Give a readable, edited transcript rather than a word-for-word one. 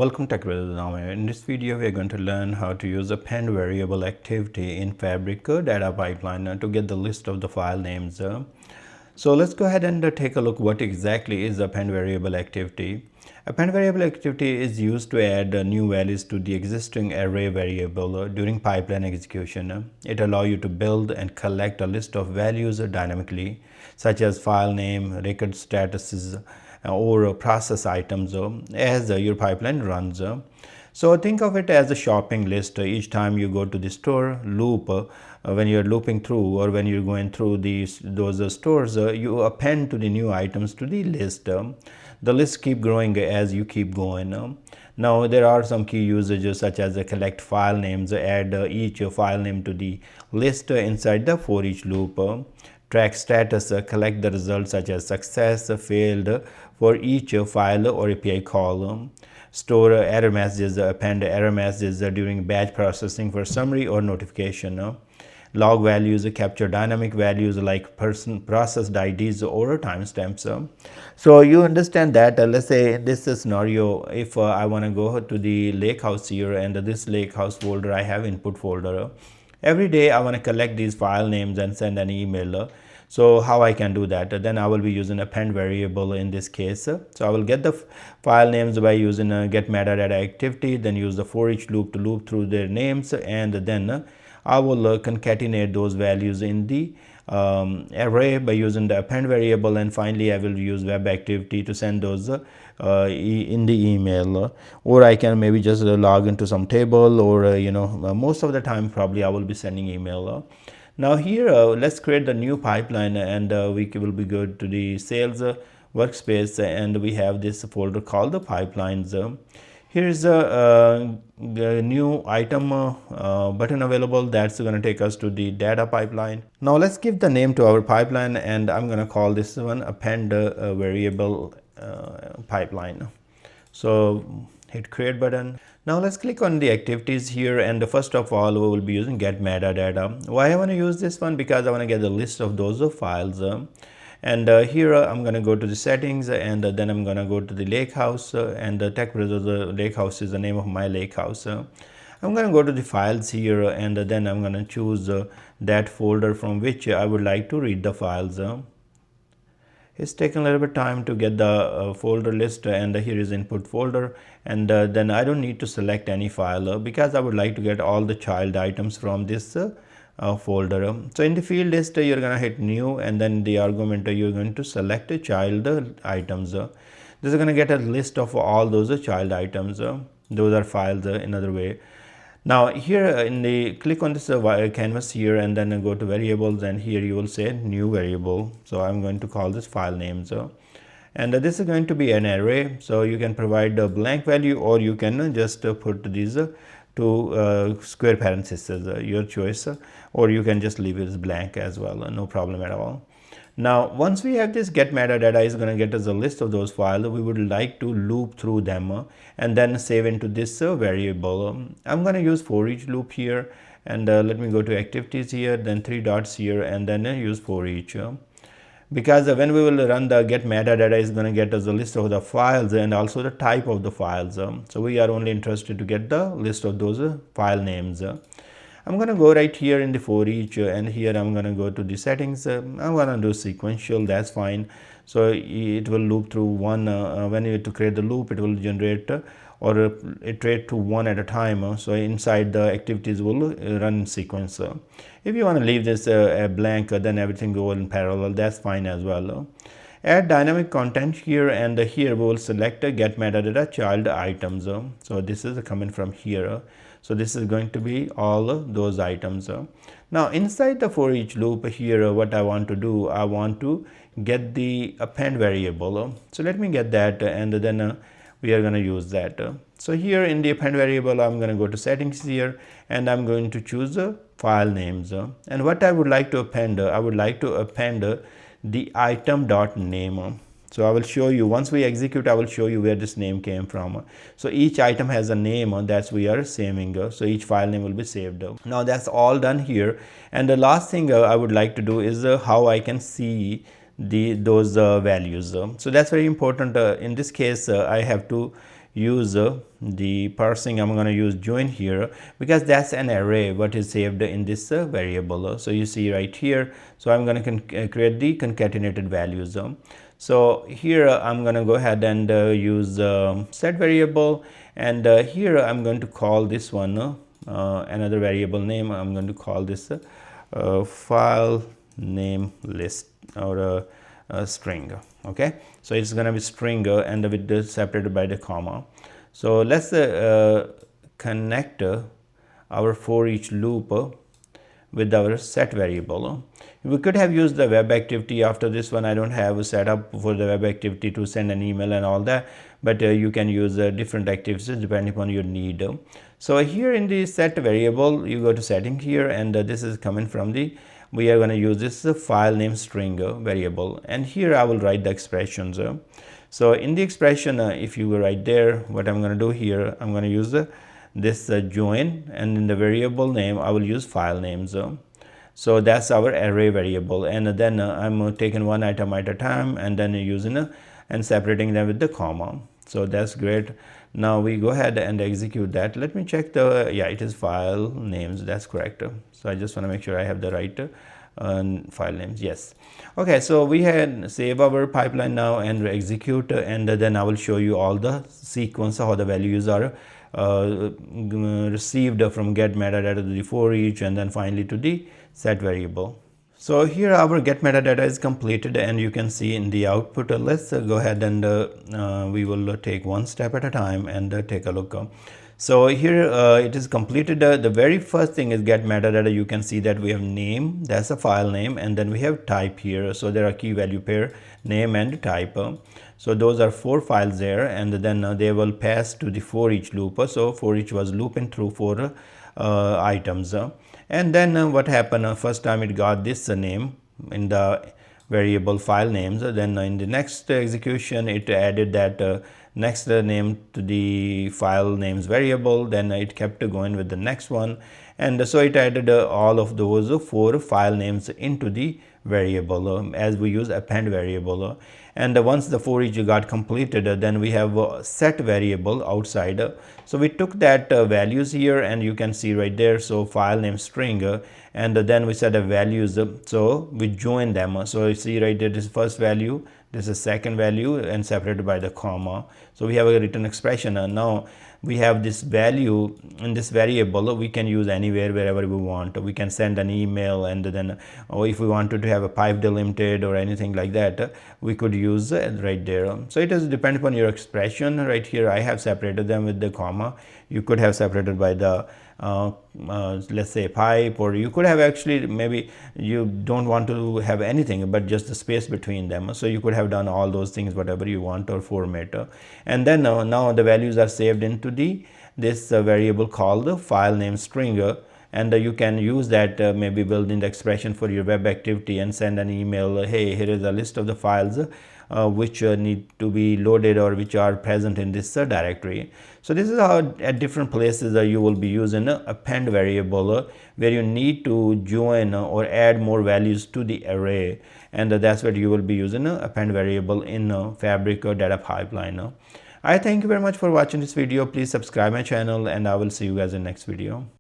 Welcome to TechBrothers. Now in this video we are going to learn how to use Append Variable Activity in Fabric data pipeline to get the list of the file names. So let's go ahead and take a look what exactly is Append Variable Activity. Append Variable Activity is used to add new values to the existing array variable during pipeline execution. It allows you to build and collect a list of values dynamically, such as file name, record statuses, or process items as your pipeline runs. So think of it as a shopping list. Each time you go to the store, loop when you're looping through or when you're going through those stores, you append to the new items to the list. The list keep growing as you keep going. Now there are some key usages such as collect file names, add each file name to the list inside the ForEach loop. Track status, collect the results such as success, failed for each file or API call. Store error messages, append error messages during batch processing for summary or notification. Log values, capture dynamic values like processed IDs or timestamps. So you understand that let's say in this scenario, if I want to go to the lakehouse here, and this lakehouse folder I have input folder. Every day I want to collect these file names and send an email. So how I can do that? Then I will be using append variable in this case. So I will get the file names by using a get metadata activity, then use the for each loop to loop through their names, and then I will concatenate those values in the array by using the append variable, and finally I will use web activity to send those in the email, or I can maybe just log into some table, or most of the time probably I will be sending email. Now here let's create the new pipeline, and we will be good to the sales workspace, and we have this folder called the pipelines. Here is a new item button available that's going to take us to the data pipeline. Now let's give the name to our pipeline, and I'm going to call this one append variable pipeline. So hit create button. Now let's click on the activities here, and first of all we will be using get metadata. Why I want to use this one? Because I want to get the list of those files. And here I'm going to go to the settings, and then I'm going to go to the lakehouse, and the TechBrothers lakehouse is the name of my lakehouse. I'm going to go to the files here, and then I'm going to choose that folder from which I would like to read the files. It's taking a little bit time to get the folder list, and here is input folder, and then I don't need to select any file because I would like to get all the child items from this folder. So in the field list you're going to hit new, and then the argument you're going to select child items. This is going to get a list of all those child items. Those are files in other way. Now here in the click on this canvas here, and then go to variables, and here you will say new variable. So I'm going to call this file names, and this is going to be an array. So you can provide a blank value, or you can just put these two square parentheses, your choice, or you can just leave it as blank as well, no problem at all. Now once we have this get metadata is going to get us a list of those files. We would like to loop through them and then save into this variable. I'm going to use for each loop here, and let me go to activities here, then 3 dots here, and then use for each. Because when we will run the get metadata is going to get us a list of the files and also the type of the files. So we are only interested to get the list of those file names. I'm going to go right here in the for each, and here I'm going to go to the settings. I'm going to do sequential, that's fine. So it will loop through one. When you to create the loop, it will generate or iterate to one at a time. So inside the activities will run in sequence. If you want to leave this blank, then everything go in parallel, that's fine as well. Add dynamic content here, and here we will select get metadata child items. So this is coming from here. So this is going to be all those items. Now inside the for each loop here, what I want to do, I want to get the append variable. So let me get that, and then we are going to use that. So here in the append variable, I'm going to go to settings here, and I'm going to choose file names. And what I would like to append, I would like to append the item.name. So I will show you, once we execute, I will show you where this name came from. So each item has a name that we are saving. So each file name will be saved. Now that's all done here. And the last thing I would like to do is how I can see those values. So that's very important. In this case, I have to use the parsing. I'm going to use join here because that's an array what is saved in this variable. So you see right here, so I'm going to create the concatenated values. So here I'm going to go ahead and use set variable, and here I'm going to call this one another variable name. I'm going to call this file name list, or a string. Okay, so it's going to be string and with the separated by the comma. So let's connect our for each loop with our set variable. We could have used the web activity after this one. I don't have a setup for the web activity to send an email and all that, but you can use different activities depending upon your need. So here in the set variable, you go to setting here, and this is coming from the, we are going to use this file name string variable, and here I will write the expressions. So in the expression, if you go right there, what I'm going to do here, I'm going to use this join, and in the variable name I will use file names. So that's our array variable, and then I'm taking one item at a time and then using and separating them with the comma. So that's great. Now we go ahead and execute that. Let me check the, yeah, it is file names, that's correct. So I just want to make sure I have the right file names. Yes. Okay, so we had save our pipeline now and execute, and then I will show you all the sequence, how the values are received from get metadata to the for each, and then finally to the set variable. So here our get metadata is completed, and you can see in the output. Let's go ahead and we will take one step at a time and take a look. So here it is completed. The very first thing is get metadata. You can see that we have name, that's a file name, and then we have type here. So there are key value pair, name and type. So those are 4 files there, and then they will pass to the for each loop. So for each was looping through 4 items. And then what happened, first time it got this name in the variable file names, then in the next execution it added that next name to the file names variable, then it kept going with the next one, and so it added all of those 4 file names into the variable as we use append variable. And once the for each got completed, then we have set variable outside. So we took that values here, and you can see right there, so file name string, and then we set the values, so we join them. So you see right there, this first value, this is second value, and separated by the comma. So we have a written expression, and now we have this value in this variable. We can use anywhere, wherever we want. We can send an email, and then if we wanted to have a pipe delimited or anything like that, we could use right there. So it is depend upon your expression. Right here I have separated them with the comma. You could have separated by the let's say pipe, or you could have actually, maybe you don't want to have anything but just the space between them, so you could have done all those things whatever you want, or format. And then now the values are saved into the this variable called the file name string, and you can use that maybe build in the expression for your web activity and send an email, hey, here is a list of the files which need to be loaded or which are present in this directory. So this is how at different places you will be using append variable where you need to join or add more values to the array, and that's what you will be using append variable in Fabric data pipeline. I thank you very much for watching this video. Please subscribe my channel, and I will see you guys in next video.